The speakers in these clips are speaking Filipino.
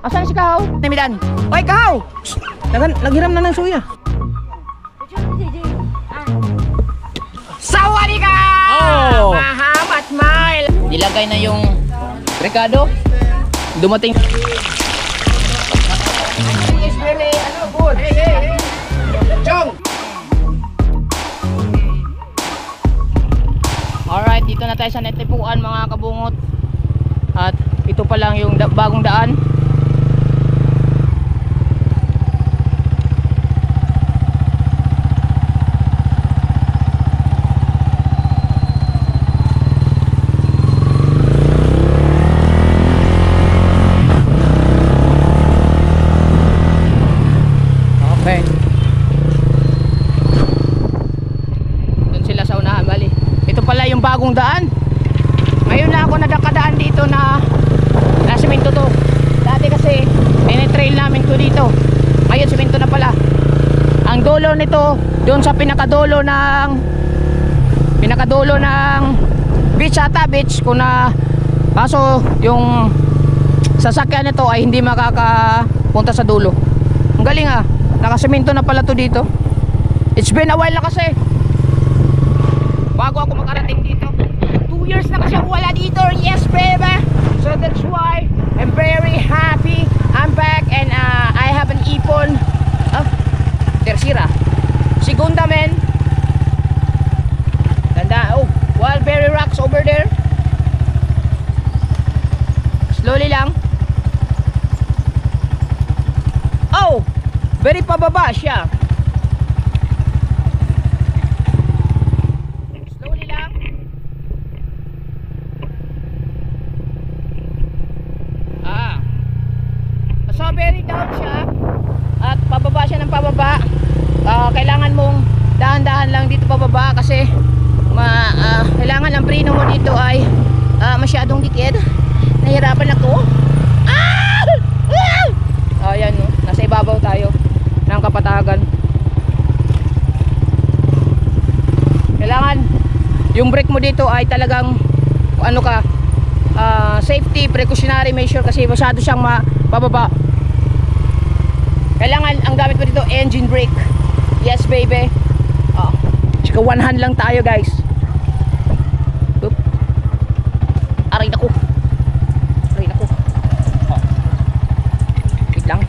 Asan si Kahaw? Namidan. Oy, Kahaw! Naghiram na ng suya. Sawadika! Oh! Mahamat mile! Nilagay na yung Ricardo. Dumating. Is really, good. Hey. Chong! Alright, dito na tayo sa Netipuan mga kabungot. At ito pa lang yung bagong daan. Okay. Doon sila sa unahan, bali. Ito pala yung bagong daan. Ngayon na ako nadakadaan dito na simento to. Dati kasi trail namin to dito. Ngayon simento na pala. Ang dulo nito doon sa pinakadulo ng beach ata, beach kung na kaso yung sasakyan nito ay hindi makakapunta sa dulo. Ang galing ah. Nakasimento na pala to dito. It's been a while na kasi bago ako makarating dito. 2 years na kasi ako wala dito. Yes baby. So that's why I'm very happy. I'm back and I have an ipon. Tercera. Segunda men. Tanda. Oh, Wildberry rocks over there. Slowly lang. Oh, very pababa siya. Slowly lang. So very down siya. At pababa siya ng pababa. Kailangan mong dahan-dahan lang dito pababa kasi kailangan ang preno mo dito ay masyadong dikit. Nahirapan ako. Ayan no, nasa ibabaw tayo ng Kapatagan. Kailangan yung brake mo dito ay talagang ano ka, safety precautionary measure kasi masyado siyang mababa. Kailangan ang gamit mo dito engine brake. Yes baby. Tsaka one hand lang tayo guys. Oop. Aray nako. Wait lang.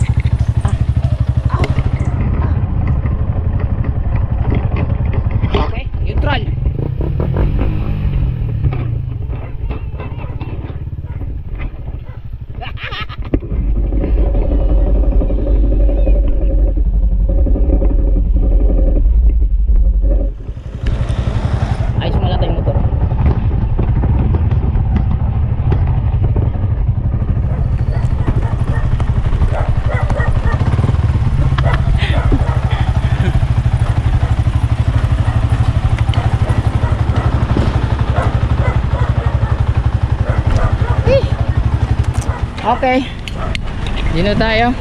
Okay, neutral. Okay, dito tayo.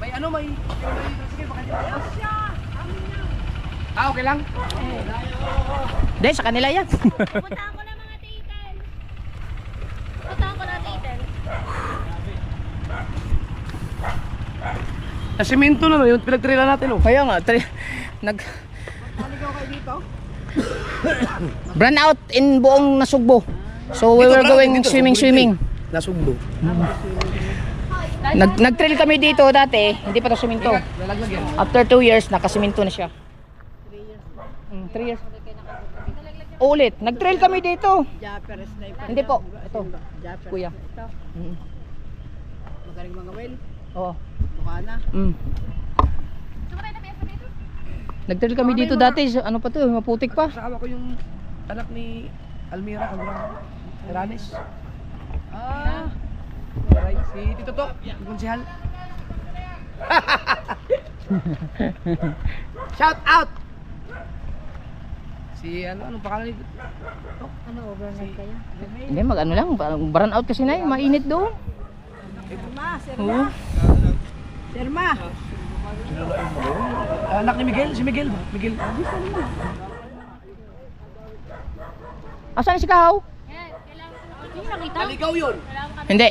May sige baka okay lang. Dahil sa kanila yan. Puntahan ko na mga titan. Puntahan ko na titan. Simento na yung pinagtrila natin oh. Kaya nga, Naligaw kayo dito? brand out in buong Nasugbo. So we were going swimming. Nasugbo. Nag-trail kami dito dati, hindi pa to simento. After 2 years, nakasimento na siya. 3 years. Ulit, nag-trail kami dito. Hindi po, ito. Kuya. Ito. Magaling mga well. Oo. Mukha na. Nag-trail kami dito dati, ano pa to, maputik pa. Kasama ko yung anak ni Almira Cabrera Heranes. Right, si Tito Tok, yung konsehal. Shout out! Si anong pangalan nito? Ano, overnight kaya? Hindi, mag-ano lang, burn out kasi na yun, mainit doon. Sirma, Oo. Sirma. Anak ni Miguel, si Miguel ba? Miguel. Asan si Kahaw? Yung nakita? Naligaw yun. Hindi.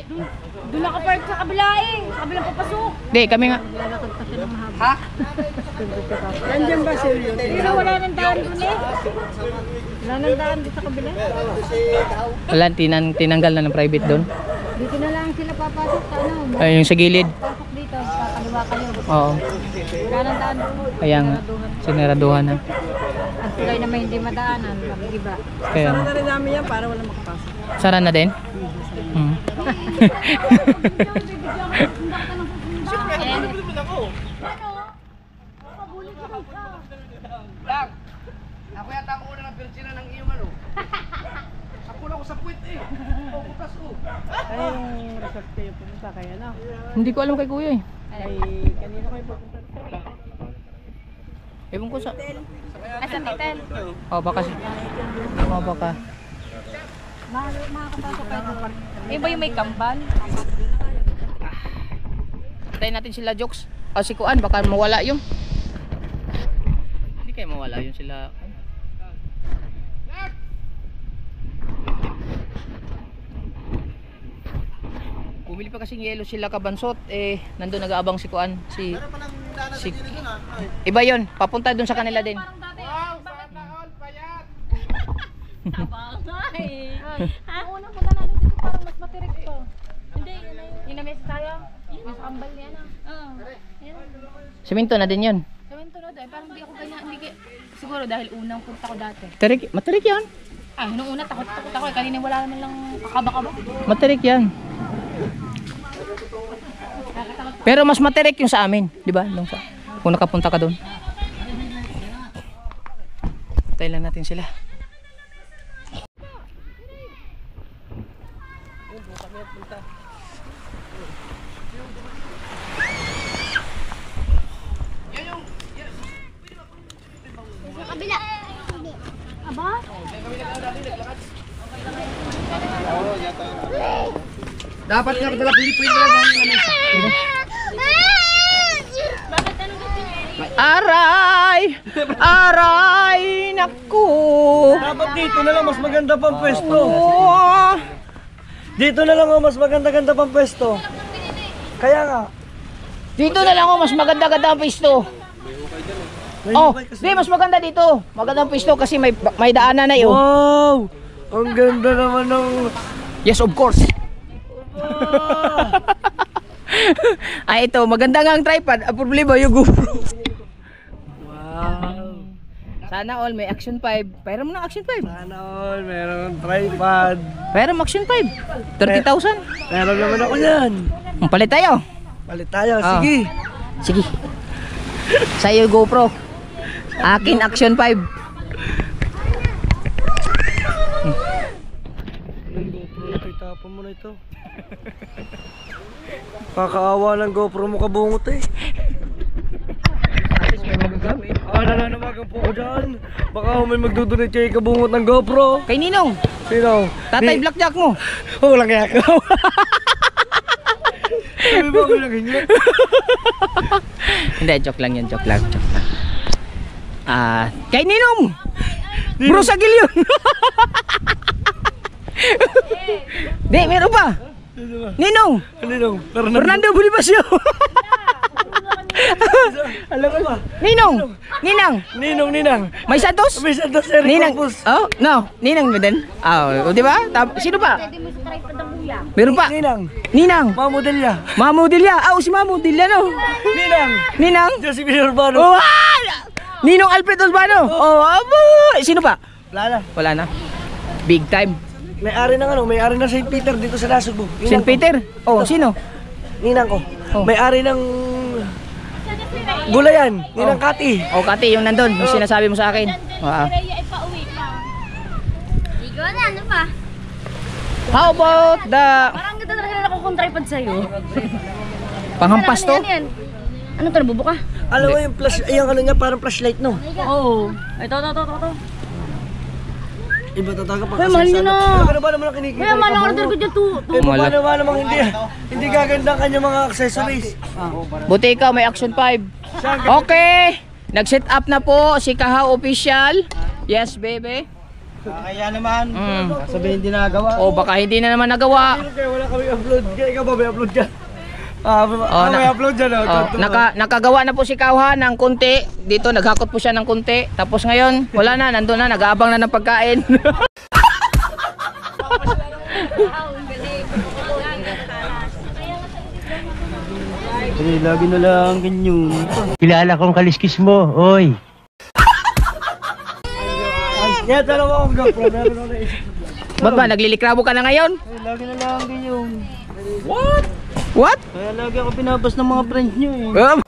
Doon nakapark sa kabila eh. Sa kabilang papasok. Hindi, kami nga. Ha? Nandiyan ba sir yun? Pero wala nang daan doon eh. Wala nang daan doon sa kabila. Wala, tinanggal na ng private doon. Dito na lang sila papasok sa ano. Ay, yung sa gilid. Pasok dito, kakaliwa kayo. Oo. Wala nang daan doon. Kaya nga, sinaraduhan na. At sila naman hindi madaanan, mag-iba. Kaya, na rin namin yan para wala makapasok. sara na din? Hmm. Lang. Ako yata ang una ng persina ng iyong ano. Ako lang sa puwit eh. Oh, bukas oh. Ay, yung resort kayo pumunta kaya na. Hindi ko alam kay kuya eh. Ay, kanina kayo pupunta. Ewan ko sa... Sa titel. Oh, baka si... Oh, baka. Makakapasok kayo doon. Eh ba yung may kambal? Tayo natin sila jokes. O si Kuan, baka mawala yung... Hindi kayo mawala yung sila... Bumili pa kasing yelo sila kabansot. Eh, nandun nag-aabang si Kuan. Si... Iba yun. Papunta dun sa kanila din. Abangay. Ang unang punta natin dito parang mas matirik to. Hindi, yun na yun. Yung na-message tayo. Yung sa kambal niya na. Oo. Siminto na din yun. Gawin to na dahil parang hindi ako ganyan. Siguro dahil unang punta ko dati. Matirik yan. Ah, nung una takot ako eh. Kanina wala naman lang kakaba-kaba. Matirik yan. Pero mas matirik yung sa amin, di ba? Kung nakapunta ka doon. Tayo lang natin sila. Sa kabila. Aba? Dapat nga dala Pilipino lang ang lamesa. Bakit ano gusto niya? Aray! Aray! Naku! Dapat dito na lang mas maganda pang pwesto. Oh! Dito na lang ang mas maganda-ganda pang pwesto. Kaya nga. Dito na lang mas maganda-ganda ang pisto. Oh, di mas maganda dito. Maganda ang pisto kasi may daanan na yun. Wow! Ang ganda naman ng... Yes, of course. Ay, ito, maganda nga ang tripod. Ang problema yung GoPro. Wow! Sana all may Action 5. Pera mo ng Action 5. Sana all, meron tripod. Pera mo Action 5. 30,000. Meron naman ako yan. Palit tayo. Palit tayo, Ah. sige. Sige. Sa'yo GoPro. Akin Action 5. GoPro ito, itapon mo na ito. Kakaawa ng GoPro mo kabungot eh. Ano na naman po ko dyan? Baka may magdudunit kayo kabungot ng GoPro. Kay Ninong. Sino? Tatay Blackjack mo. Oh, walang kaya ka. Sabi ba ko lang ganyan? Hindi, joke lang yan. Joke lang. Kay Ninong. Bro Sagil yun. Di, meron pa. Ninong. Fernando Bonifacio. Alam mo ba? Ninong. Ninang. May Santos? May Santos Eric Ninang. Corpus. Oh, no. Ninang mo din. Oh, di ba? Sino pa? Pwede mo sa tripod ng kuya. Meron pa. Ninang. Mamodelya. Mamudilya. Si Mamudilya no. Ninang. Josephine Urbano. Oh, Ninong Alfred Urbano. Oh, abo. Sino pa? Wala na. Wala na. Big time. May-ari ng may-ari ng St. Peter dito sa Nasugbo. St. Peter. Oh, sino? Ninang ko. Oh. May-ari ng Gulayan, Ninang Kati. Oh, Kati, yung nandun. Yung sinasabi mo sa akin. Wow. Si Rhea ay pauwi pa. Ligo na, ano pa? How about the Parang ganda talaga na nakukong tripod sa'yo. panghampas to? Ano yan? Ano to, nabubo ka? Alam mo yung flash, yung ano niya parang flashlight no. Oo. Ito. Iba talaga pag Uy, mahal nyo na. Ano ba naman ang kinikita? Kaya malang order ko dyan, Paano ba namang hindi gaganda ang kanyang mga accessories? Buti ikaw, may Action 5. Okay. Nag-set up na po si Kahaw Official. Yes, baby. Kaya naman. Mm. Sabihin din nagawa. O baka hindi na naman nagawa. Kaya wala kami upload. Kaya ikaw ba may upload dyan? May upload dyan. Nakagawa na po si Kauha ng kunti. Dito naghakot po siya ng kunti. Tapos ngayon, wala na, nandun na, nag-aabang na ng pagkain. Lagi na lang ganyan. Kilala kong kaliskis mo, oy. Kaya dalawa akong GoPro. Meron ako naisip. Ba't ba, naglilikrabo ka na ngayon? Lagi na lang ganyan. What? Kaya lagi ako pinabas ng mga friends nyo eh.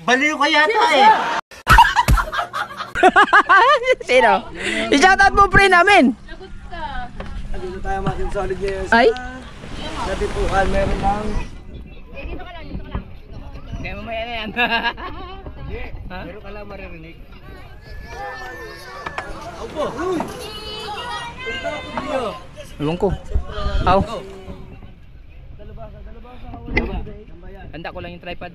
Baliw ka yata eh. Sino? I-shoutout mo pre namin. Dito tayo matin solid yes. Ay? Natipuan, meron lang. Kaya mamaya na yan. Meron ka lang maririnig. Ewan ko. Aw. Handa ko lang yung tripod.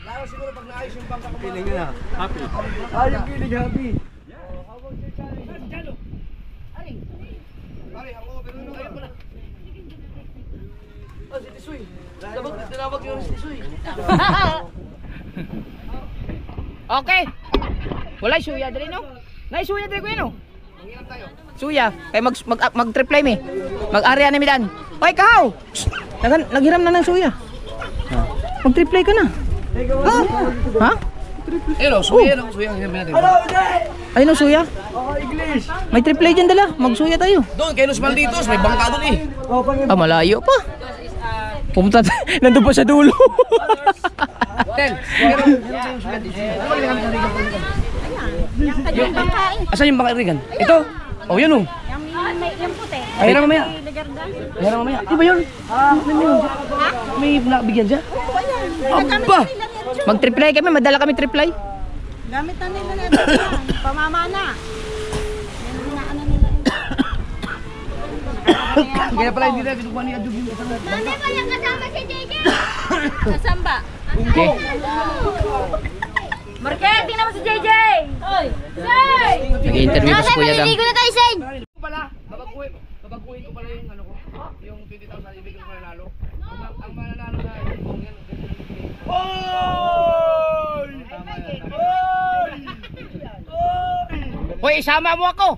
Lalo siguro pag naayos yung bangka ko. Feeling nyo na. Happy. Yung feeling happy. Pare, ako pero ano kayo pala. Oh, si Tisoy. Tinawag yung si Tisoy. Okay. Wala suya dali no? Nay suya dali ko yun no? Suya. Kay mag-triply mi. Mag-area na mi dan. Hoy kahaw. Naghiram na ng suya. Mag-triply ka na. Ha? Ayun, suya no, suya ang natin. Ayun no suya. English. May triply dyan dala. Magsuya tayo. Doon, kay Los Malditos, may bangka doon eh. Ah, malayo pa. Pumunta nandun pa sa dulo. Tel, Asan yung bangka irigan? Ito. Oh, yun oh. Yung puti. Ayun na mamaya. Lagarda. Ayun na mamaya. Di ba yun? May nakabigyan siya. Aba! Mag-triply kami. Madala kami triply. Gamit na nila nito yan. Pamamana. Yan na ano nila. kaya pala hindi na kinukuha ni Adjug yung isang Nanay pa lang kasama si JJ. Kasamba. Okay. Market, tingnan mo si JJ. Oy. Say! Nag-interview ko si Kuya Dang. na tayo, Say. pala, babaguhin ko pala yung ano ko, yung 20,000 ibig ko mananalo. Ang mananalo na yung yan. Oy! Hoy, isama mo ako.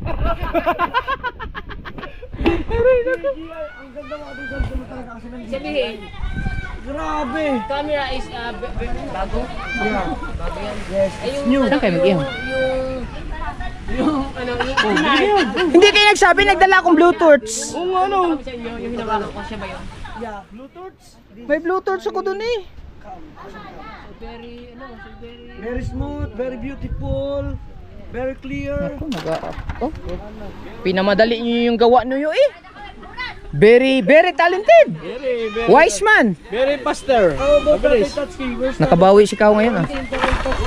Ang ganda mo ating salto mo talaga kasi nandito. Sabihin, Grabe! camera is bago. Yeah. Yes, it's new. Saan kayo mag-ihaw? Hindi kayo nagsabi, nagdala akong Bluetooth. Oo nga no. Yeah, Bluetooth. May Bluetooth ako dun eh. Very smooth, very beautiful, very clear. Oh. Pinamadali niyo yung gawa niyo eh. Very, very talented. Wise man. Very faster. How about that touchscreen? Where's Nakabawi si Kao ngayon ah.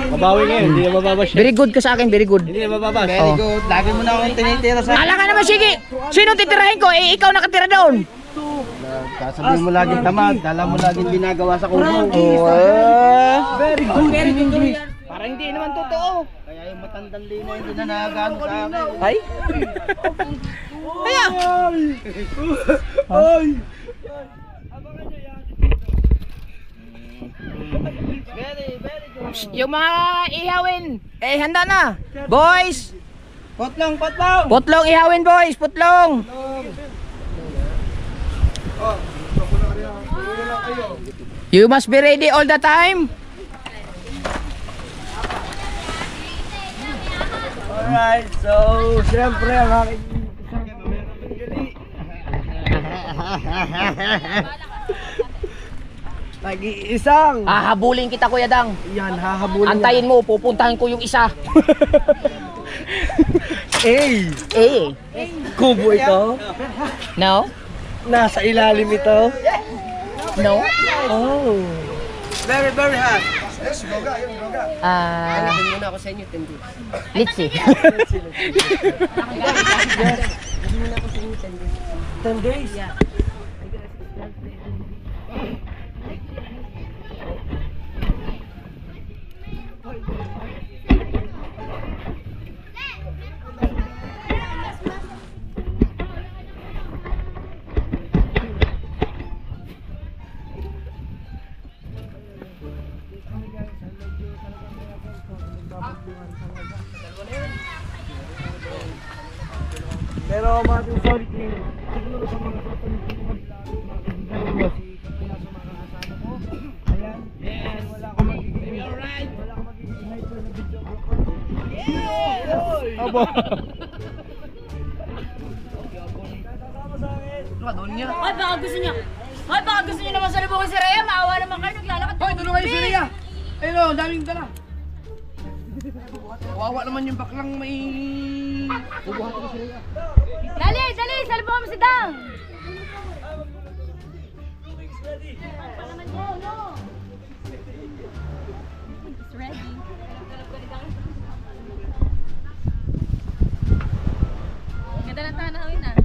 Mabawi ngayon, hindi na mababas siya. Very good ka sa akin, very good. Hindi na mababas. Oh. good. Lagi mo na akong tinitira sa Ala ka naman, sige. Sino titirahin ko? Eh, ikaw nakatira doon. Sasabihin mo laging tamad, kala mo laging ginagawa sa kubo. very good. Very good. Parang hindi naman totoo. Kaya yung matandang lina hindi na nagano sa akin. Ay? Kaya? Ay! Yung mga ihawin, eh handa na. Boys, Potlong, potlong! putlong ihawin boys, putlong. You must be ready all the time. Alright, so siyempre ang aking nag-iisang Hahabulin kita Kuya Dang. yan, hahabulin Antayin mo, pupuntahan ko yung isa. niya. Eh, Kubo ito. no? Nasa ilalim ito. No? Oh. Very, very hot. Muna ako sa inyo, Litsi. 10 days. salamat yung solid king. Siguro sa mga kapatid si Kapayaso makakasama ko. Ayan. Yes. Wala akong magiging. Alright. Wala akong magiging sniper na videographer. Yeah! Abo. Kasama sa akin. Doon niya. Ay, baka gusto niya. Ay, baka gusto niya naman sa lubong si Rhea. Maawa naman kayo, naglalakad. Hoy, tulong kayo si Rhea. Ayun o, daming dala. Kawawa naman yung baklang may... Bubuhat ko si Rhea. Dali, dali, sa lubong mo si Dang. It's ready. Ganda ng tanawin ah.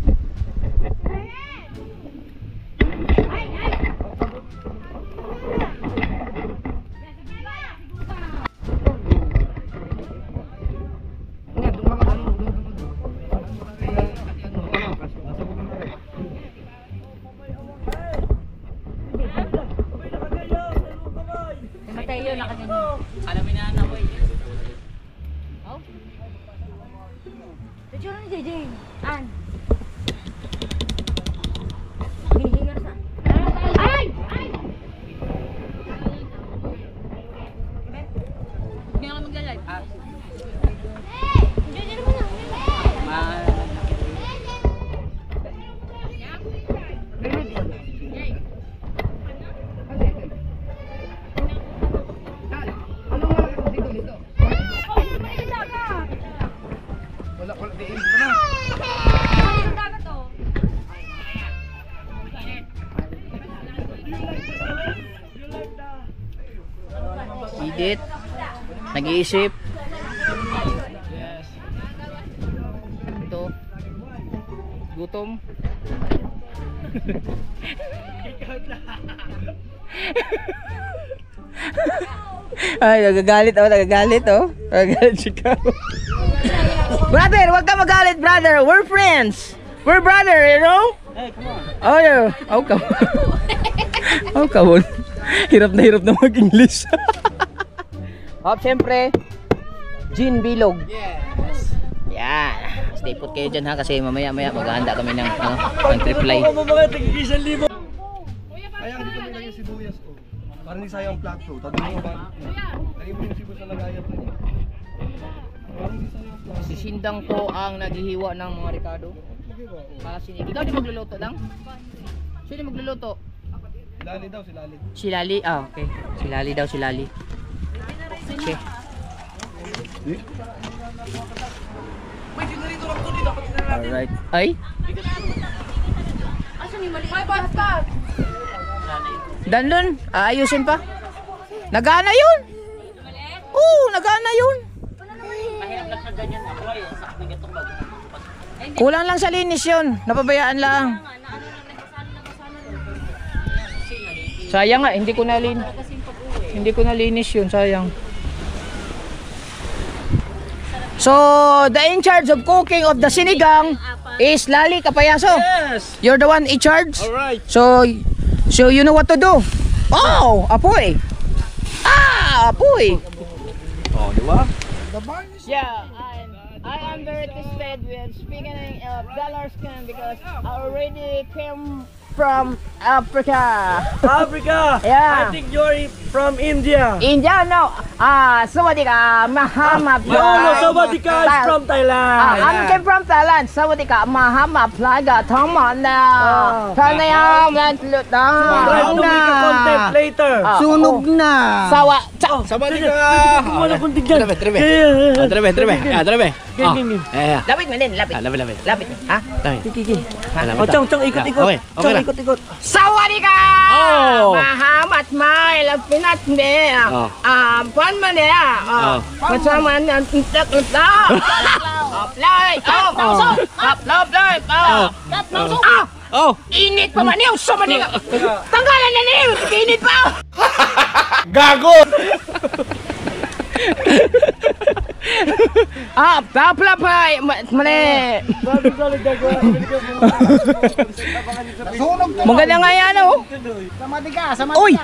Matay yun, nakaganyan. Alamin na naboy. Oh? Picture ni JJ. An. Hihingar sa. Ay! Ay! Hindi ako magla-live. JJ naman na. Wala, diin ko na. Edit. Nag-iisip. Ito. Gutom. Ay, nagagalit oh, nagagalit oh. Nagagalit si Kao. Brother, wag ka magalit, brother. We're friends. We're brother, you know? Hey, come on. Oh, yeah. Oh, come on. Oh, come on. Hirap na mag-English. Hop, siyempre. Gin Bilog. Yes. Yan. Stay put kayo dyan ha, kasi mamaya maghahanda kami ng pang triply. Ano mga tig-1,000? Kaya hindi kami lagyan sibuyas ko. Parang hindi sayang flat throat. Tadun mo ba? Lagyan mo yung sibuyas na lagayan mo. Parang hindi sayang flat. Si Sindang po ang naghihiwa ng mga Ricardo. Para sinig. Ikaw di magluluto lang? Sino magluluto? Lali daw, si Lali. Si Lali? Ah, okay. Si Lali daw, si Lali. Okay. Wait, yun na rito lang to. Dapat na natin. Alright. Ay? Asan yung mali? Ay, basta! Danlon, aayusin pa. Nagana yun. Oo, nagana yun. Kulang lang sa linis yun. Napabayaan lang. Sayang nga, hindi ko nalinis yun, sayang. So, the in charge of cooking of the sinigang is Lali Kapayaso. Yes! You're the one in charge? Alright. So you know what to do. Oh, apoy. Ah, apoy. Oh, di ba? Yeah, I am very interested with speaking of dollar scan because I already came from Africa. Africa! Yeah. I think you're from India. India, no. Sawadika, Mahama. No, Sawadika is from Thailand. I'm came from Thailand. Sawadika, Mahama, Plaga, Thamana. Tanayam, Lantlutang. Try to make a content later. Sunog na. Sawa. Sawadika! Wala kong tigyan. Trebe. Game. Lapit mo din, lapit. Lapit. Ha? Kiki. O, Chong, ikot-ikot. Chong, ikot-ikot. Sawadika! Oh! Mahamat Mai, Lapinat Me. Pan Manea. Masama ng tintak-utak. Apply. Oh! Init pa man yung sumanika. Tanggalan na niyo. Init pa. Gago! Tapla pa. Mali. Maganda nga yan oh. Uy,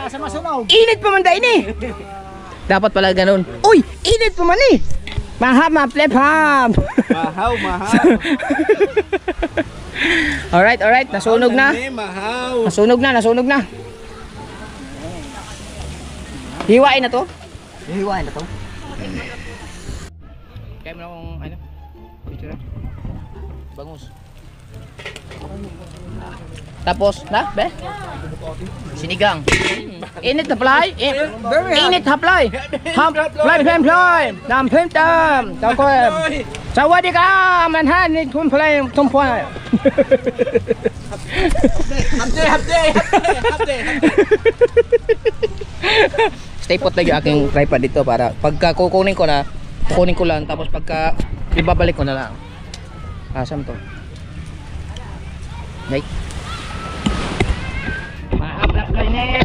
init pa man dahil eh. Dapat pala ganun. Uy, init pa man eh. Mahal, flip hop. Mahaw, mahaw. Alright, nasunog na. Mahaw. Nasunog na. Hiwain na to. Hihiwain na to. Kaya mo na kung ano. Picture. Bangus. Tapos, na, be? Sinigang. Init na fly. Init haplay. Haplay. Nam tam. Tako. Sawadika, manhan ni kumplay tumpoy. Hapde. Stay put lang yung aking tripod dito para pagka kukunin ko lang tapos pagka ibabalik ko na lang. Asam to. Right. Mahap na net.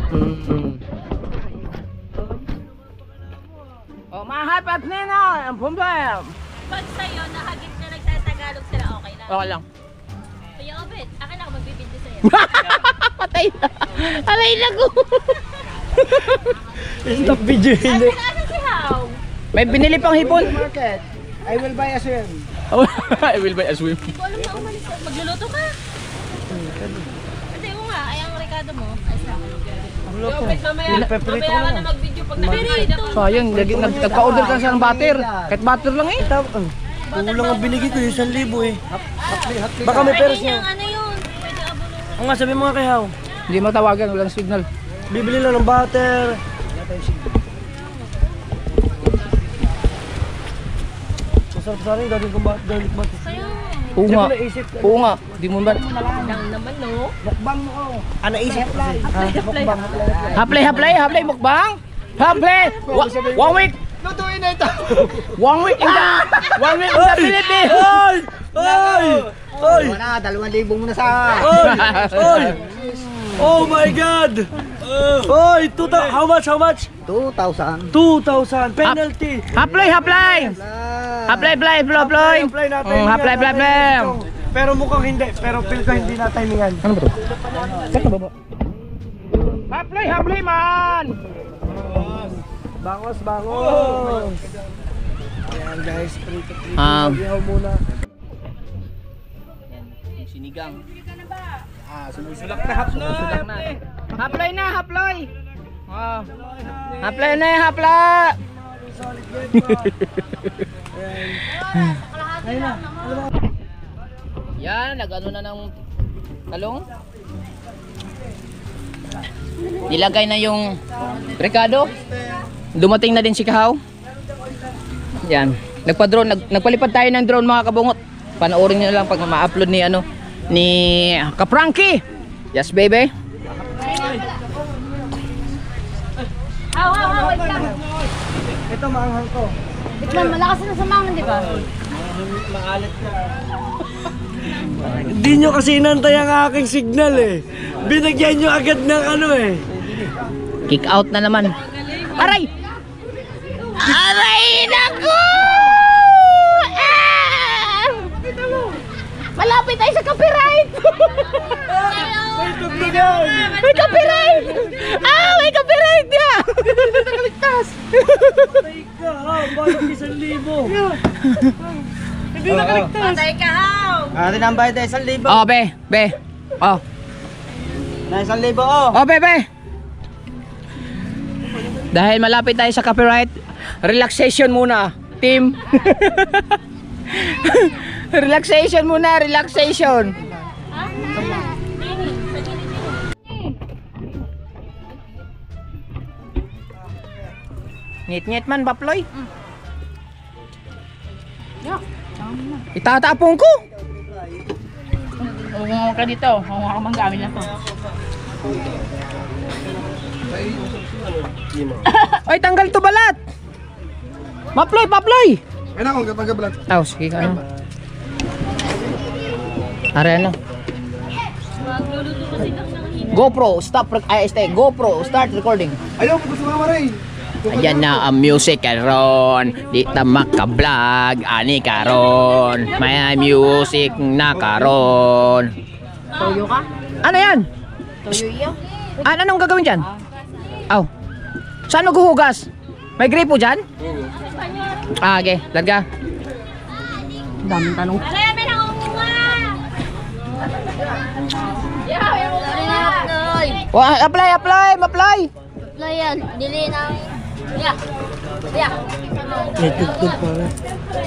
Oh, mahap at nina. Ang problema. Pag sa'yo, nakagit na nagtatagalog sila, okay lang. Okay lang. Kuya Obet, akin ako magbibindi sa'yo. Patay na. Aray na ko. Stop video hindi. Asan si How? May binili pang hipon. Market. I will buy a swim. I will buy a swim. Hindi ko alam na umalis ka. Magluluto ka. Hindi ko nga, ay ang rekado mo. Ay sa akin. Kuya Obet, mamaya ka na mag-video pag nakakain ako. Sayang, nagpa-order ka sa ng butter. Kahit butter lang eh. Kulang ang binigay ko, 1,000 eh. Baka may peros niya. Ano yun? Pwede abulong. Ang nga sabi mo nga kay How. Hindi matawagan, walang signal. Bibili lang ng butter. Masarap sa rin, gagawin kong garlic butter. Sayang. Oo nga. Siyempre naisip ko. Oo nga. Di mo ba? Lang naman, no? Mukbang mo ko. Ah, naisip ko kasi. Mukbang. Haplay, mukbang. Haplay. 1 week. Lutuin na ito! 1 week in the Philippines. Oy! Wala, 2,000 muna sa... Oy! Oh my God! Oy! How much? 2,000. 2,000 penalty. Haplay. Haplay, Apply natin. Haplay. Pero mukhang hindi. Pero feel ko hindi na timingan. Ano ba to? Saan ba? Haplay man. Bangos. Ayan guys, 3 Ihaw muna. Sinigang. Sumusulak na hapna. Haplay na. Ah. Haplay. Yan, nag-ano na ng talong. Nilagay na yung rekado. Dumating na din si Kahaw. Yan. Nagpalipad tayo ng drone mga kabungot. Panoorin niyo lang pag ma-upload ni Kapranky. Yes baby. How, wait lang. Ito maanghang ko. Wait lang, malakas na sa mangan, di ba? Hindi nyo kasi inantay ang aking signal eh. Binagyan nyo agad ng ano eh. Kick out na naman. Aray! Naku! Ah! Malapit tayo sa copyright! May copyright! May copyright niya! Nakaligtas! Patay ka ha, balik 1,000. Hindi nakaligtas. Patay ka, How! Atin ang bayad ay 1,000. Oh, be. Oh. Na 1,000 oh. Oh, be. Dahil malapit tayo sa copyright, relaxation muna, team. Relaxation muna. Ngit-ngit man, Baploy. Itatapon ko. Huwag ka dito. Huwag ka manggamit na to. Ay, tanggal to balat. Paploy. Ay na, kung kapag-gabalat. Sige ka. Are ano? GoPro, GoPro, start recording. Ayaw, gusto mo maray. Ayan na ang music karon. Di ta maka-vlog ani karon. May music na karon. Toyo ka? Ano yan? Toyo iyo? Anong gagawin dyan? Aw. Saan maghuhugas? May gripo dyan? Espanyol. Ah, okay. Larga. Daming tanong. Alay, may nakunga! Yeah, may nakunga! Oh, apply. Apply yan. Dili na. Yeah. Yeah. May tugtog pare.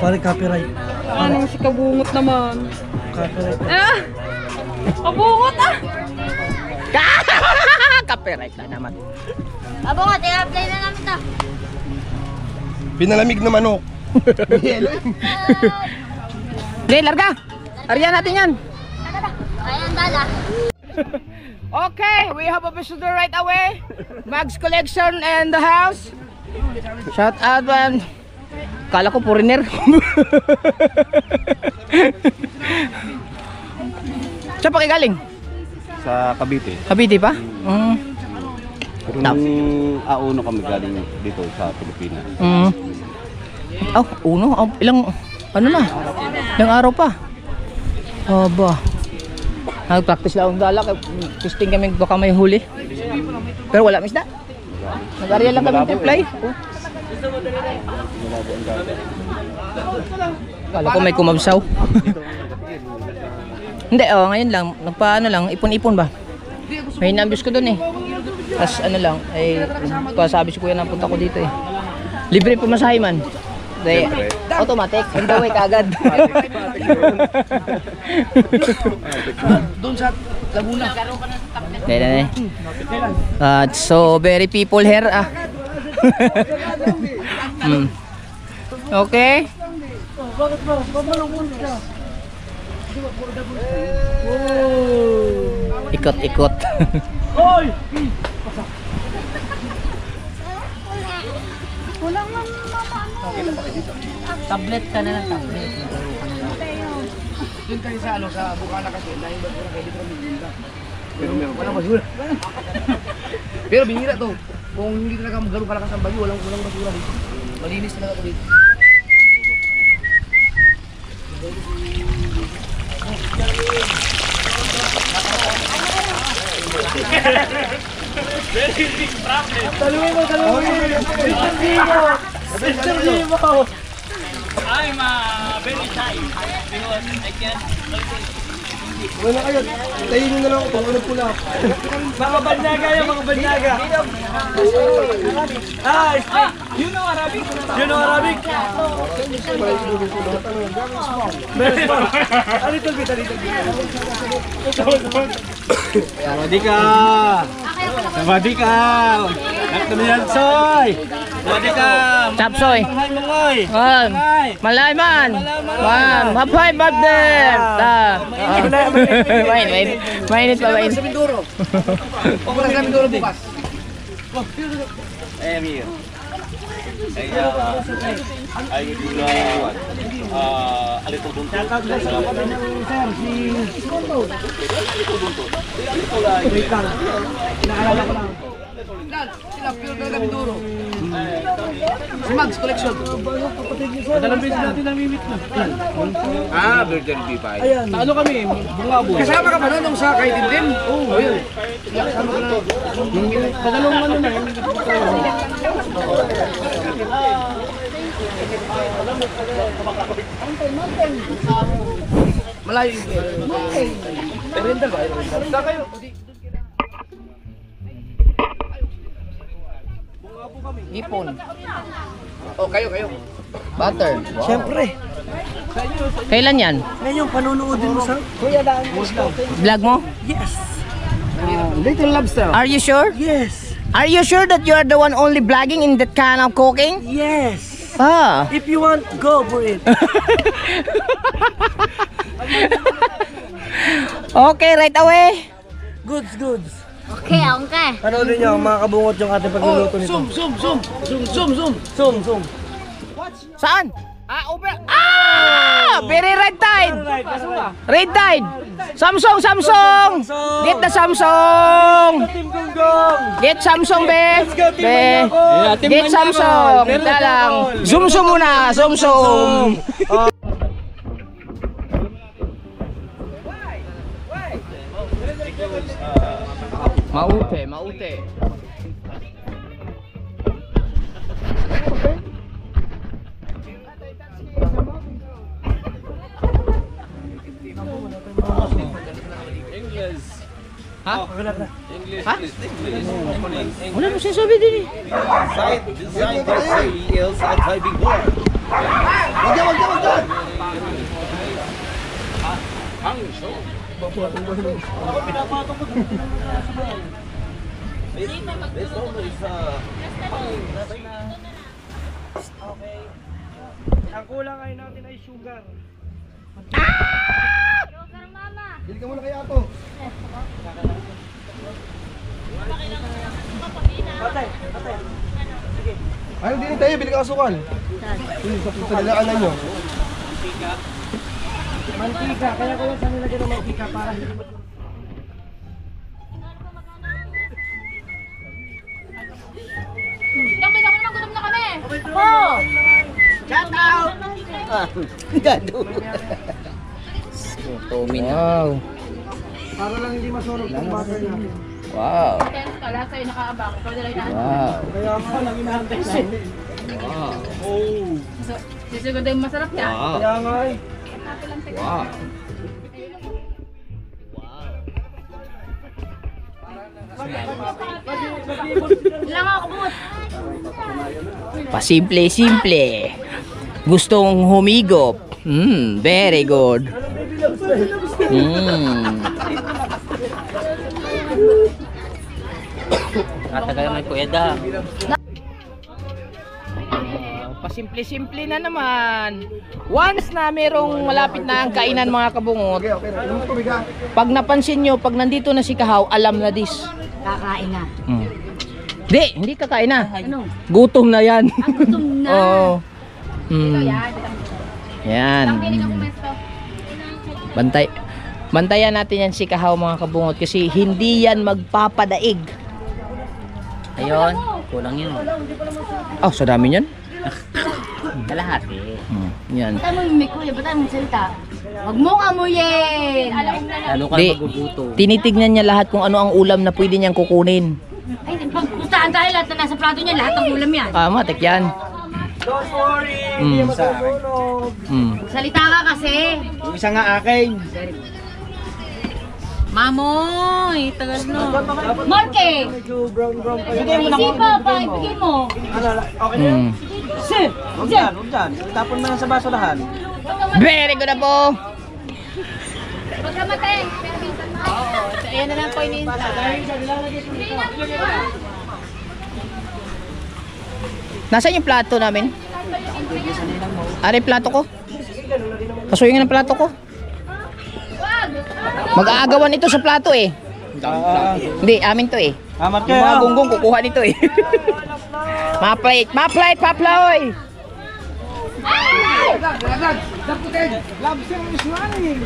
Pare copyright. Ano si kabungot naman? Copyright. Ah! Kabungot ah! Copyright na naman. Abo nga, i-apply na namin to. Pinalamig na manok. Hindi, larga. Ariyan natin yan. Ayan, dala. Okay, we have a visitor right away. Mags Collection and the house. Shout out, man. Kala ko foreigner. Saan pa kayo galing? Sa Cavite. Cavite pa? Pero nung auno kami galing dito sa Pilipinas. Oh, uno? Oh, ilang, ano na? Ilang araw pa? Aba. Nag-practice lang ang dala. Testing kami baka may huli. Pero wala misda. Nag-area lang kami templay. Kala ko may kumabsaw. Hindi, oh, ngayon lang. Nagpaano lang, ipon-ipon ba? May nambis ko dun eh. Tapos ano lang, ay pasabi si kuya na punta ko dito eh. Libre pumasahe man. Day, automatic, on the way kagad. Doon sa Laguna. So very people here ah. Okay. Bakit ba? Pamalungkol ka. Ikot-ikot. Hoy! Tablet ka na lang, tablet. Doon kayo sa ano, sa Bukana kasi, dahil basura kayo dito kami binira. Pero meron walang basura. Pero binira to. Kung hindi talaga magano kalakas ang bagyo, walang basura dito. Malinis talaga ito dito. I'm very shy because I can't. Wala kayo. Tayo nyo na lang kung ano pula. Mga banyaga yan, mga banyaga. You know Arabic? You know Arabic? A little bit, a little bit. Sawadika! Sawadika! Nakto yan, soy! Sawadika! Chapsoy. Manghay mangoy! Malay man. Mapay birthday. Mainit pa, mainit. Sa Mindoro. Pupunta sa Mindoro bukas. I'm here. I will do a little buntot. Naalala ko lang. Sila, pure na Mindoro. Si Mags Collection. Madalang beses natin namimit na. Ah, birthday B5. Sa ano kami? Bungabo. Kasama ka ba na nung sa kay Tintin? Oo, yun. Kasama ka na. Padalong ano na. Malayo yung Oriental ba? Saan kayo? Ipon. Oh, kayo. Butter. Siyempre. Kailan yan? Ngayon, panunoodin mo sa Kuya Daan. Vlog mo? Yes. Little Lobster. Are you sure? Yes. Are you sure that you are the one only vlogging in that kind of cooking? Yes. Ah. If you want, go for it. Okay, right away. Goods. Okay, okay. Panoodin niyo, mga kabungot yung ating pagluluto nito. Zoom. Saan? Ah, over. Ah! Very red tide. Red tide. Samsung. Get the Samsung. Team Gonggong. Get Samsung, be. Be. Team Get Samsung. Kita lang. Zoom muna. Zoom. Maute. Ha? Ha? Wala mo sinasabi din eh. Side design by CEL sa driving board. Wag yan! This one is Ang kulang ay natin ay sugar. Bili ka muna kay Ato. Ayaw din tayo, bili ka asukal. Sa nilaanan nyo. Mantika, kaya ko lang sa nilagyan ng mantika para hindi mo... Yung pisa mo naman, gutom na kami. Oh! Wow. Para lang hindi masunog ng butter natin. Wow. Tense ka, lasa yung nakaabang. Ikaw nila yung Wow. Kaya ako lang inaantay sa'yo. Sisiguro yung masarap niya. Kaya nga eh. Wow. Ilang ako bumot. Pasimple-simple. Gustong humigop. Very good. Katagal naman Kuya Da. Pasimple-simple na naman. Once na merong malapit na ang kainan mga kabungot, Okay na. Inom mo tubig ha. pag napansin nyo, pag nandito na si Kahaw, alam na this. Kakain na. Hindi kakain na. Ano? Gutom na yan. Gutom na. Oo. Yan. Yan. Lang din ako mesto. Bantayan natin yan si Kahaw mga kabungot kasi hindi yan magpapadaig. Ayun, kulang yun. Oh, sa dami yan? Kalahati. Yan. Ba't mo yung mic ko? Ba't mo salita? Huwag mong amuyin! Lalo ka Di, maguguto. tinitignan niya lahat kung ano ang ulam na pwede niyang kukunin. Ay, pagkustaan tayo lahat na nasa plato niya, lahat ng ulam yan. Matik yan. Don't worry, Mm. masusunog. Salita ka kasi. Yung isa nga akin. Mamoy, tagal no. Marke! Medyo brown pa yun. Isipa pa, ibigay mo. Okay na yun? Huwag dyan, huwag dyan. Tapon mo lang sa basurahan. Very good na po. Huwag ka matay. Ayan na lang po iniinsa. Nasaan yung plato namin? Ari plato ko. Pasuyong ng plato ko. Mag-aagawan ito sa plato eh. Hindi, amin to eh. Amat Yung mga gunggong kukuha nito eh. Ma-plate, paploy! Lobster is running.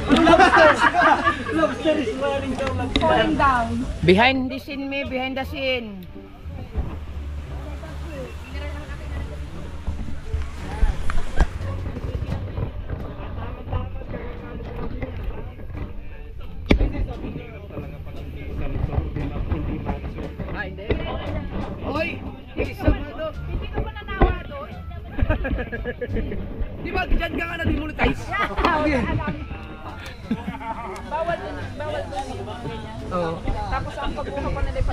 Lobster is running down. Falling down. Behind the scene me, behind the scene. Hoy! Isa mo to! Hindi ka pa nanawa doon? Di ba, dyan ka nga na-demonetize? Bawal din. Oo. Tapos ang pagbuha pa nila pa.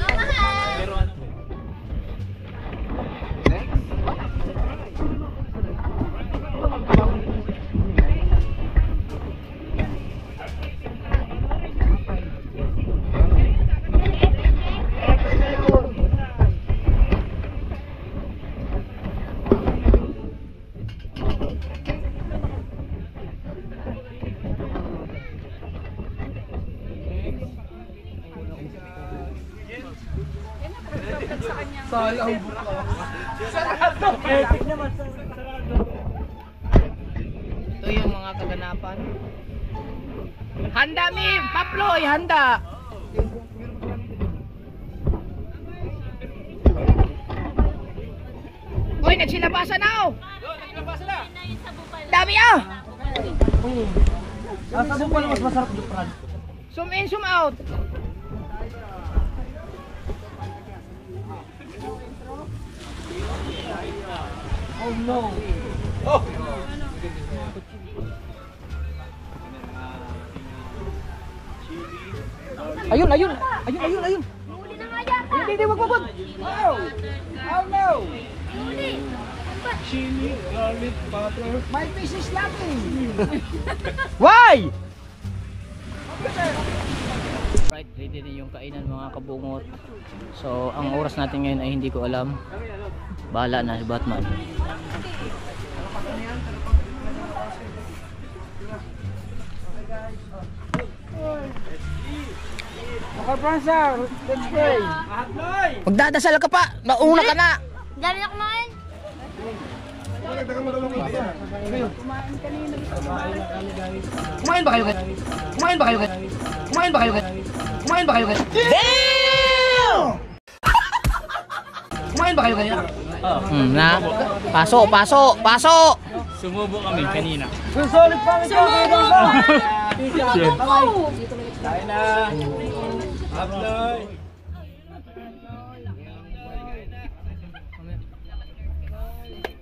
Ito yung mga kaganapan. Handa, Mim! Paploy, handa! Uy, nagsilabasan na oh! Dami ah! Asa mo pala mas masarap doon, Fran? Zoom in, zoom out! Oh no. Ayun, ayun. Ayun, ayun, ayun. Huli na nga yata. Hindi, wag, wag, wag. Oh no! Huli. Chili, garlic, butter. My fish is laughing! Why? Right, ready na yung kainan mga kabungot. So, ang oras natin ngayon ay hindi ko alam. Bahala na si Batman. Okay, Prancer, let's pray. Magdadasal ka pa. Mauna ka na. Dali na kumain. Kumain ba kayo, guys? Kumain ba kayo, guys? Kumain ba kayo, guys? Kumain ba kayo, guys? Damn! Kumain ba kayo kanina? Na. Paso, paso, paso. Sumubo kami kanina. Solid pa rin ka, Kain na. Abloy.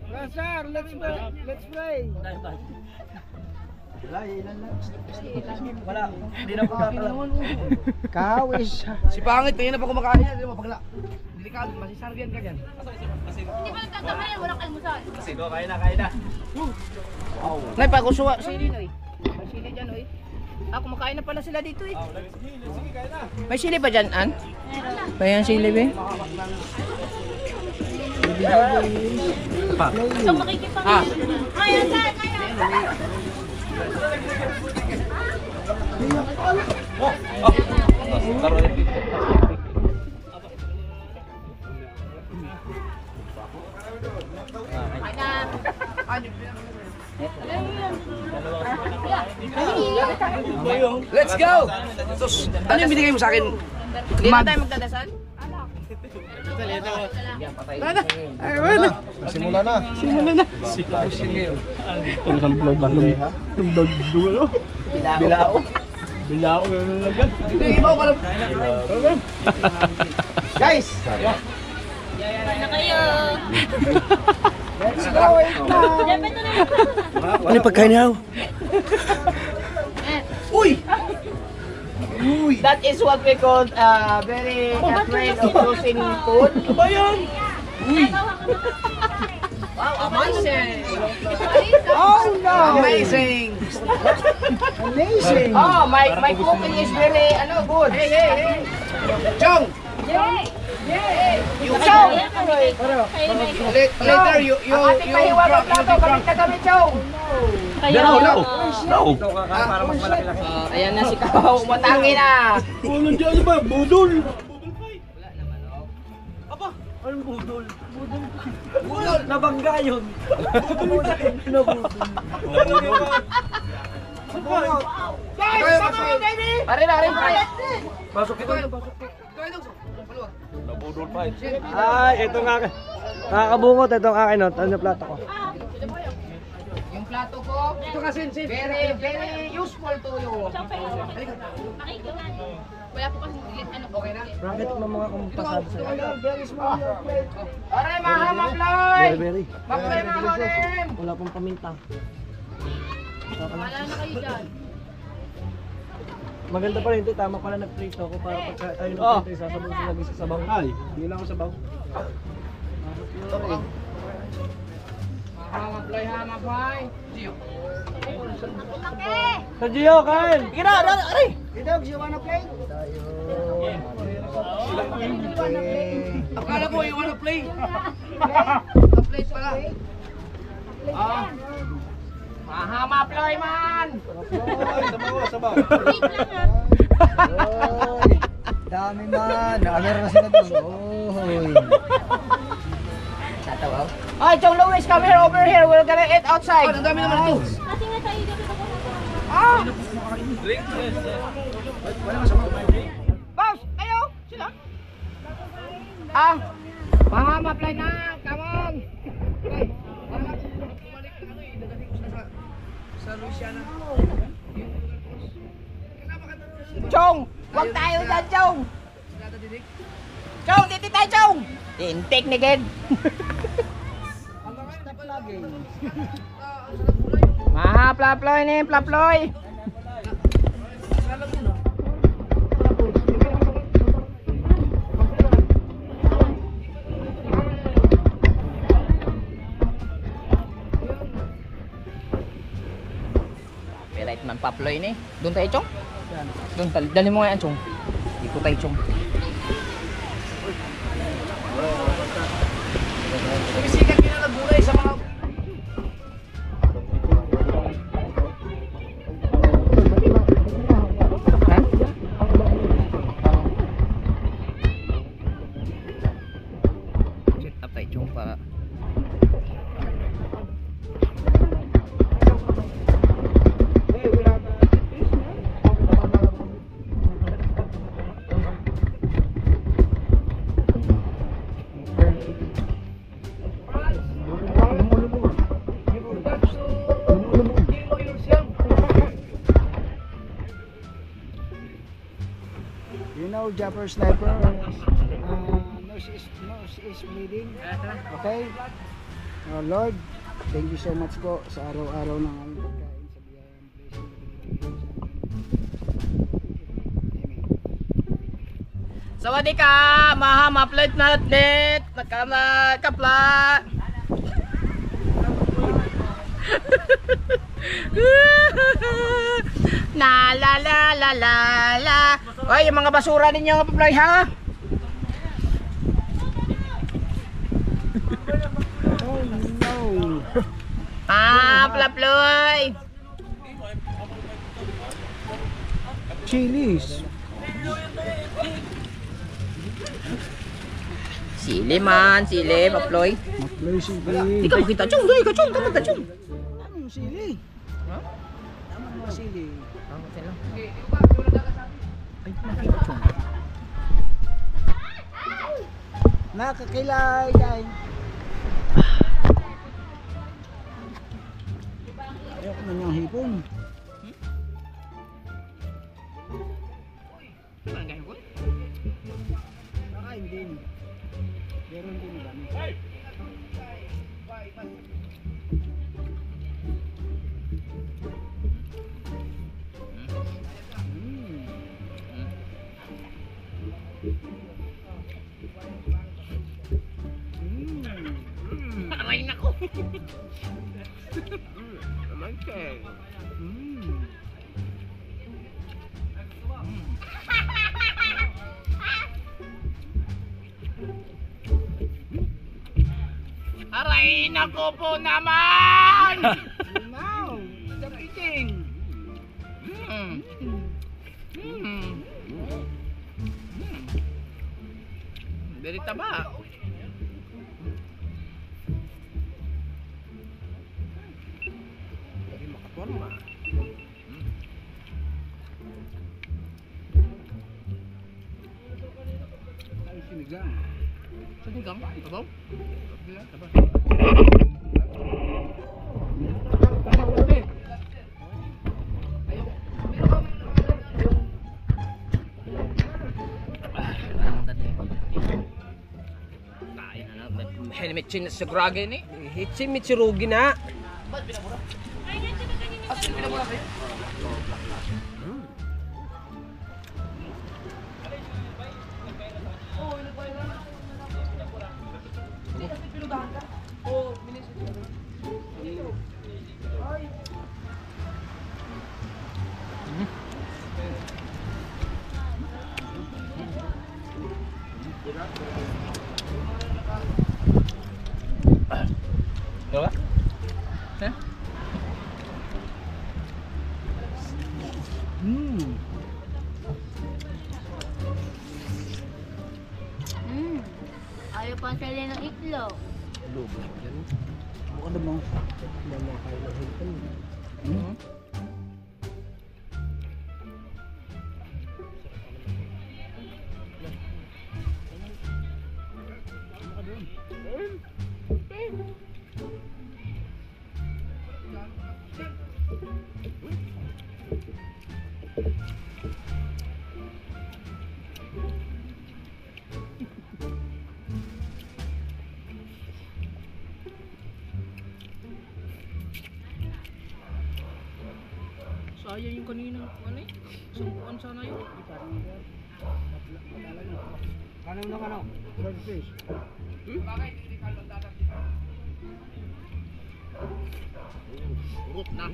Prancer, let's pray. Let's pray. Wala. Hindi na po tatalaman. Kawis. Si Pangit, tingin na pa kumakain yan. Hindi mo pagla. Delikado, masisarbian ka dyan. Hindi pa nagtatamayan. Walang almusal. Kasi go, kain na, kain na. Nay, pakusuwa. Sili na eh. May sili dyan eh. Ah, kumakain na pala sila dito eh. May sili ba dyan, An? May ang sili ba? Ito makikipang. Kaya, kaya. Let's go! Ano yung binigay mo sa akin? Hindi na tayo magdadasal? Simula na. Guys! Na kayo. Let's go! Dapat na lang. Ano yung pagkain niya? That is what we call very afraid of losing food. Ba yan? Wow, amazing! Oh no! Amazing! Amazing! Oh, my cooking is very good. Hey, hey, hey! Chong! You Chong! Later you drop kami Chong! Kayo. Para mas malaki-laki. Ayan na si Kao, umatangi na! Walang dyan ba? Budol! Budol! Nabangga yun. Guys, come on, baby! Pare na rin, pare! Pasok ito. Ay, ito nga. Nakakabungot, ito ang akin. Ano yung plato ko? Yung plato ko, ito kasi very, very useful to you. Wala po kasi ano. Okay na? Bakit ng mga kumpasado sa'yo? Aray, maha, maploy! Very. Maploy, maha, rin! Wala pong paminta. Wala na kayo dyan. Maganda pa rin ito. Tama pala nag-prito ako para pagka tayo nag-prito, isasabaw sa lagi sa sabaw. Ay, hindi lang ako sabaw. Maha, maploy, ha, maploy! Sa Gio, kain! Kira, aray! Dog, you wanna play? Akala ko, you wanna play? Play pala. Ah. Maha, maploy, man! Ay, sabaw, sabaw. Wait lang ha. Oy! Dami man! Nakamera na sila doon. Oy! Tatawaw? Ay, Chong Luis, come here, over here. We're gonna eat outside. Ang dami naman ito. Kasi nga tayo dito ako. Ah! Boss, ayo, sila. Ah, mga ma-apply na, come on. Sa Louisiana. Chong, wag tayo dyan, Chong. Chong, dito tayo, Chong. Intik ni Ged. Maha, plaploy ni, plaploy. man paploy ni. Doon tayo, Chong. Doon tayo. Dali mo nga yan, Chong. Dito tayo, Chong. Sumisikat ka na naggulay sa mga... Ha? Set up tayo, Chong, para... You know, Japper Sniper, nose is bleeding. Okay? Lord, thank you so much po sa araw-araw ng aming pagkain sa biyayang blessing. Amen. Sawadee ka! Maha, ma-upload na net! Kapla! La la la la la la. Oy, yung mga basura ninyo pa-play ha. Oh no! Plaploy. Chilies! Sili man, sili, paploy. Maploy sili! Ikaw kita, Chong, doy ka, Chong, tama ka, Chong. Anong sili? Anong mga sili? Nakakilay guys. Ayoko na niyang hipon. Nakain din. Meron din dami. Aray nako. Aray nako po naman. Now, stop eating. Dari taba. Dari makaporma. Ay, sinigang. Sinigang, tabaw. Helmet chin sa grage ni. Hitsi Mitsurugi na. Diba? Eh? Ayaw pa sila ng itlog. Bukan na bang mamakain ng hipon. Sayang yung kanina. Ano eh? Sangkuan sana yun. Kano na kano? Fried fish. Urot na.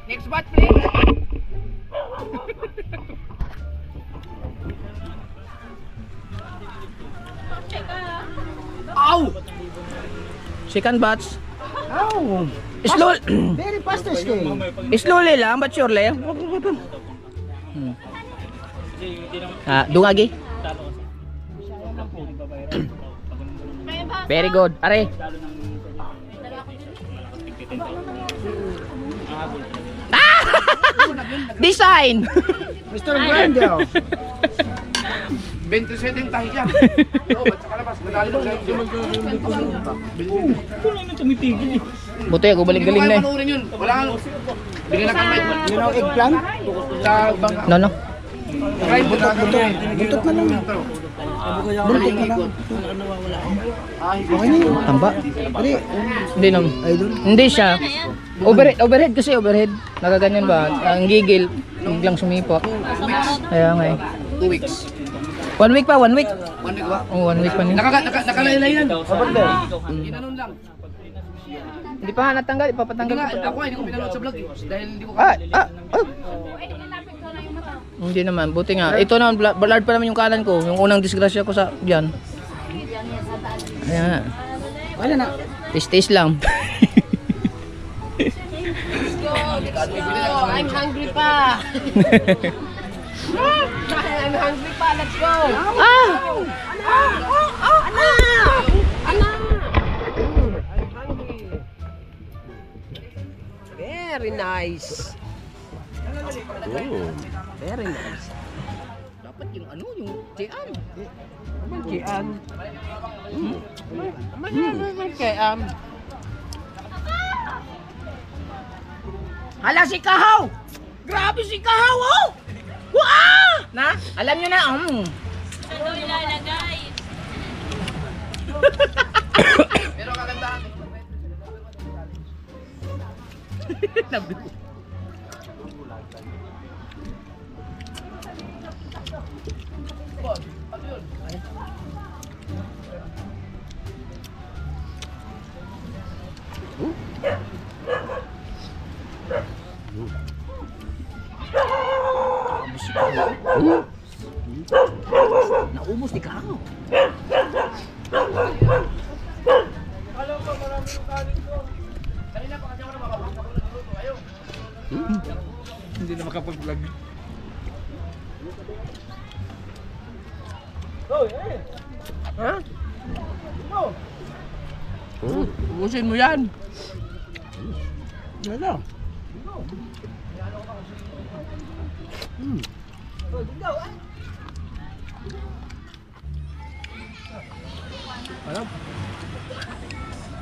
Next batch, please. Ow! Second batch. Oh, Slow, very fast scale. slowly lang, but surely. Dungagi. Very good. Are. Design. Mr. Grandel. 27 yung tahi yan. Oo, ba't sa kalabas? Madali mo sa'yo. Buti ako galing-galing na eh. Panoorin yun. Wala nga. Bigyan na kamay. You know eggplant? Sa bangka. No. Ride mo na kami. Buntot na lang. Buntot na lang. Okay na yun. Tamba. Pare, Hindi naman. idol. Hindi siya. Overhead kasi overhead. Nakaganyan ba? Ang gigil. Biglang sumipo. Kaya nga eh. 2 weeks. 1 week pa, 1 week. 1 week ba? Oh, 1 week pa niya. Nakalaylay yan. Ginanon lang. Hindi pa nga natanggal, Hindi ipapatanggal nga, ko. ako hindi ko pinanood sa vlog eh. Dahil hindi ko Hindi naman, buti nga. Ito naman, balard pa naman yung kanan ko. Yung unang disgrasya ko sa diyan. Ayan. Wala na. Taste lang. I'm hungry pa. I'm hungry pa. Let's go. Ah! Very nice. Very nice. Dapat yung ano, yung tiyan. Kian. Kian. Hala si Kahaw! Grabe si Kahaw, oh! Wah! Na? Alam nyo na, Ano ilalagay? Pero kagandahan. Naubos ni Kahaw. Hindi na makapag-vlog. Ha? Ubusin mo yan. Wala.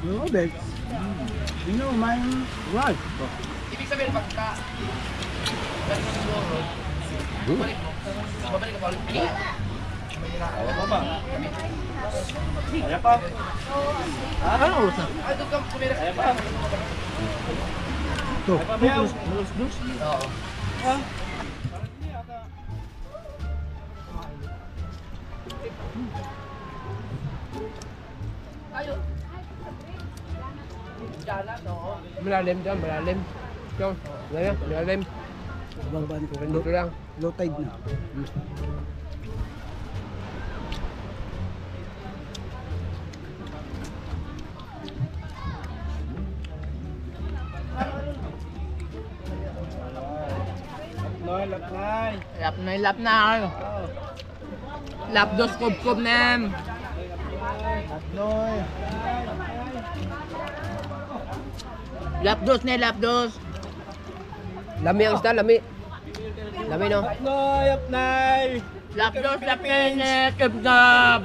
No, babe. You know, my right. Ibig sabihin, pagka galing mo siguro, babalik mo, babalik ka pa ulit. Ano oras na? Ay, doon ka kumira. Ito. Oo. Malalim dyan, malalim. Ito, malalim. Babaan ko. Dito lang. Low tide na. Lap na. Lap dos, kob na yan. Lap dos. Lami ang isda, lami. Lami no? Lap dos, kebgab.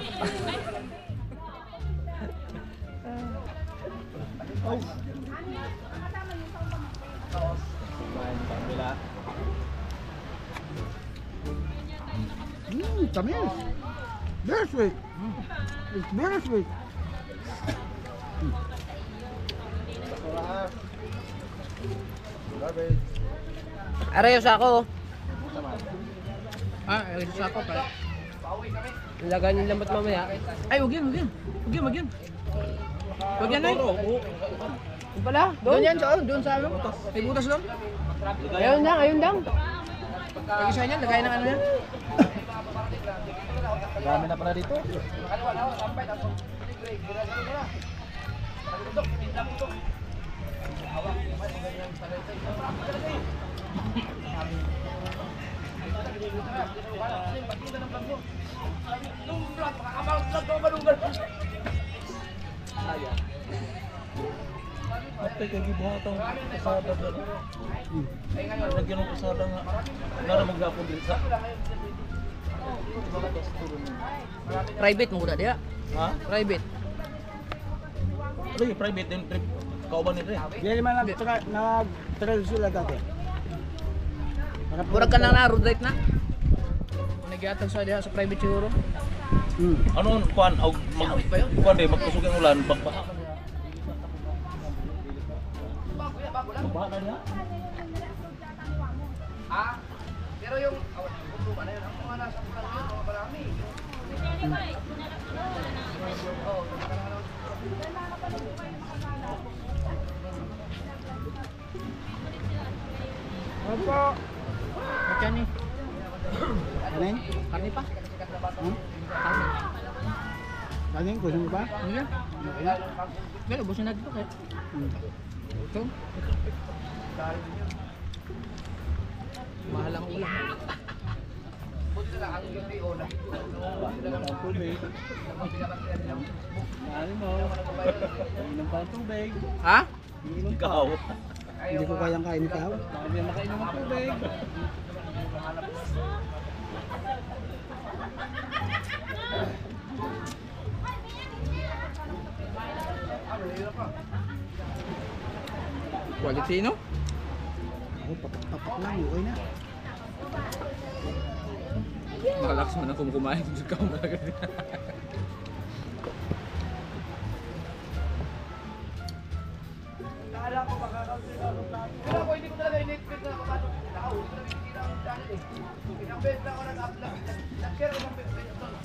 Tamis. Very sweet. It's very sweet. Arayo sa ako. Arayo sa ako pa. Ilagan yung lambat mamaya. Ay, wag yan. Wag yan ay. Yung pala, doon yan doon sa ano. May butas doon. Ayun lang. Pag-isa niyan, lagay ng ano yan. Dami na pala dito. Ate, kaya gibuhat ang kasada doon. Lagyan ng kasada nga. Nara maghapon din sa... Private mo kuda dia. Ha? Private. Ano yung private din trip? Kauban nito eh. Hindi man nag-trail sila dati. Murag ka nang na road rate na. Nagyatag sa diha sa private siguro. Ano kuan og kuan day magkusog ang ulan bagbaha. Bagbaha na niya? Pero yung butuba na yun, ang mga nasa pulang yun, mga marami. Opo. Magyan ni. Kanin? Karni pa. Kanin? Gusto mo ba? Ano? Pero busin na dito kaya. Ito. Mahal ang ulam. Buti na lang ang yung Leona. Inom pa ang tubig. Ha? Ikaw. Hindi ko kayang kain ikaw. Hindi na makainom ng tubig. Quality no? Ako, papak lang. Okay na. Makalaks man ako kumain sa kamera. Pero ako hindi ko talaga in-expect na kapatid. Nakahuli ko na binitira ang channel eh. Ilang beses na ako nag-upload. Nag-share ko ng beses doon.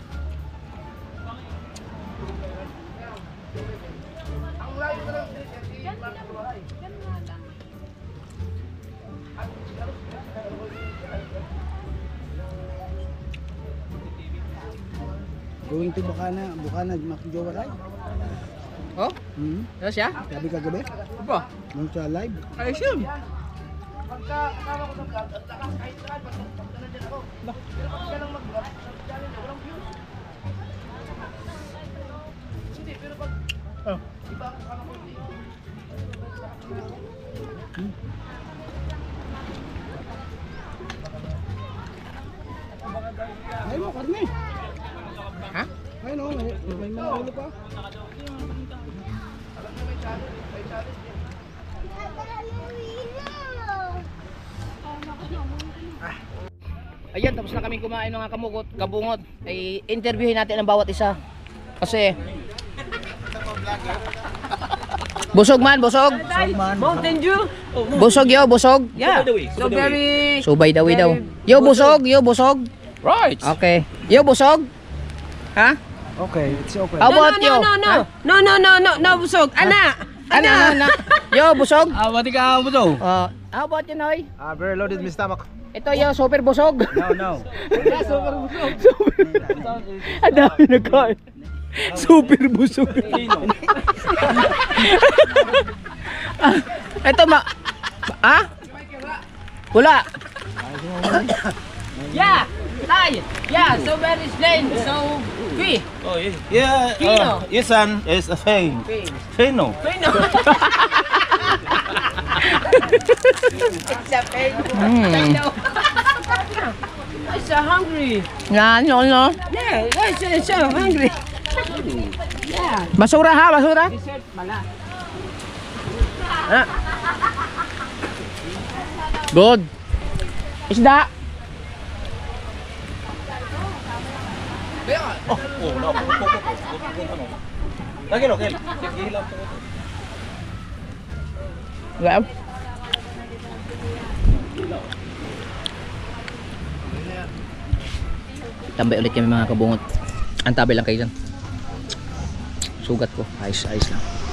Ang live ko lang si Mark Buhay. Going to Bukana, Makjowa Live. Oh? Ano siya? Sabi kagabi, Apa? nung sa live. Ay, siya. Pagka kasama ko sa vlog, at saka kahit saan, pagka nandiyan ako. Pero pag siya lang mag-vlog, ang channel niya, walang views. Hindi, pero pag iba ang kasama ko, hindi. Ay mo, karne. Ha? Ay no, may mga ulo pa. Ayan, tapos na kami kumain ng mga kabungot. Ay interviewin natin ang bawat isa. Kasi busog man, busog. Mountain Dew. Busog yo, busog. Yeah. So very. Subay dawi daw. Yo busog, yo busog. Right. Okay. Yo busog. Ha? Okay, it's okay. How about yo? No, busog. Ana. Ana. Yo busog. Awati ka mo to. How about you, Noy? Very loaded, Miss Tamak. Ito yo, super busog. No. Super busog. Ang dami na kain. Super busog. Ito ha? Wala. Yeah. Tay. Yeah. So very plain. So free. Oh yeah. Fino. Yes, son is a fame. Fino. Fino. It's a pain. I'm so hungry. Yan, no. Yeah, I'm so hungry. Yeah. Basura ha, basura. Dessert pala. Good. Isda. Kaya nga. Lagi no, Kel. Sige lang po. Gaya. Tambay ulit kami mga kabungot. Antabay lang kayo dyan. Sugat ko. Ayos lang.